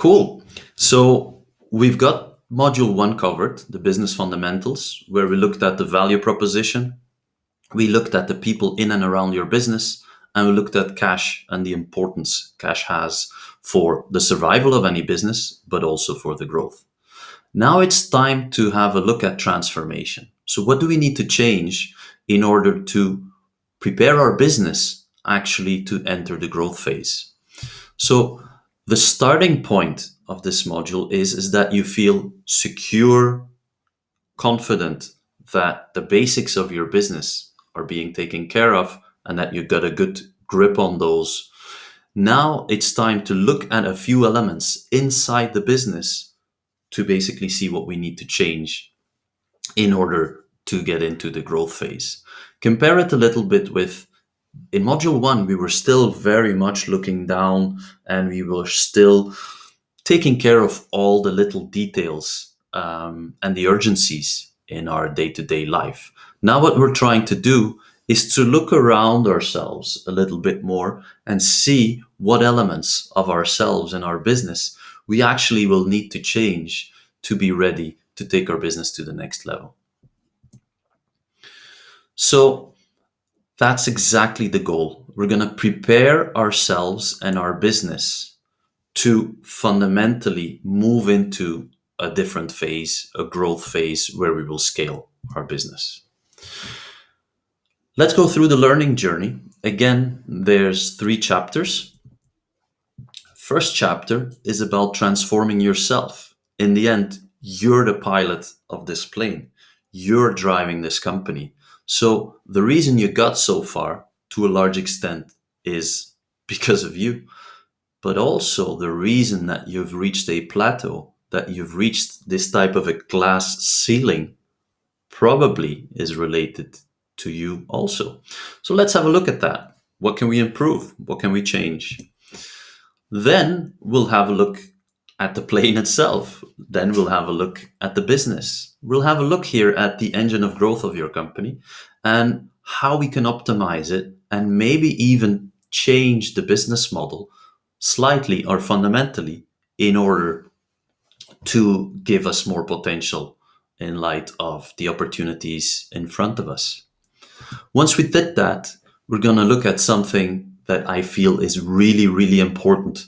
Cool. So we've got module one covered, the business fundamentals, where we looked at the value proposition, we looked at the people in and around your business, and we looked at cash and the importance cash has for the survival of any business, but also for the growth. Now it's time to have a look at transformation. So, what do we need to change in order to prepare our business actually to enter the growth phase? So, the starting point of this module is that you feel secure, confident that the basics of your business are being taken care of and that you got a good grip on those. Now it's time to look at a few elements inside the business to basically see what we need to change in order to get into the growth phase. Compare it a little bit with in module one, we were still very much looking down and we were still taking care of all the little details and the urgencies in our day-to-day life. Now what we're trying to do is to look around ourselves a little bit more and see what elements of ourselves and our business we actually will need to change to be ready to take our business to the next level. So that's exactly the goal. We're going to prepare ourselves and our business to fundamentally move into a different phase, a growth phase where we will scale our business. Let's go through the learning journey. Again, there's 3 chapters. First chapter is about transforming yourself. In the end, you're the pilot of this plane. You're driving this company. So the reason you got so far, to a large extent, is because of you. But also the reason that you've reached a plateau, that you've reached this type of a glass ceiling, probably is related to you also. So let's have a look at that. What can we improve? What can we change? Then we'll have a look at the plane itself. Then we'll have a look at the business. We'll have a look here at the engine of growth of your company and how we can optimize it and maybe even change the business model slightly or fundamentally in order to give us more potential in light of the opportunities in front of us. Once we did that, we're going to look at something that I feel is really, really important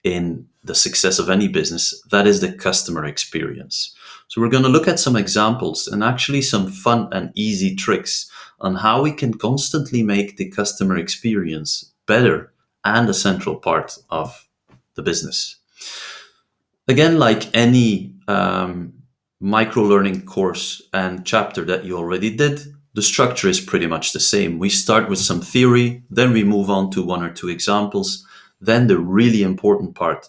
in the success of any business. That is the customer experience. So we're going to look at some examples and actually some fun and easy tricks on how we can constantly make the customer experience better and a central part of the business. Again, like any micro-learning course and chapter that you already did, the structure is pretty much the same. We start with some theory, then we move on to 1 or 2 examples. Then the really important part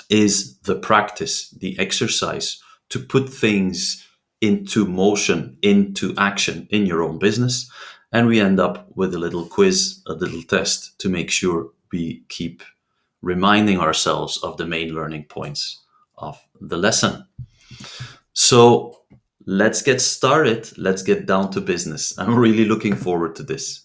is the practice, the exercise to put things into motion, into action in your own business. And we end up with a little quiz, a little test to make sure we keep reminding ourselves of the main learning points of the lesson. So let's get started. Let's get down to business. I'm really looking forward to this.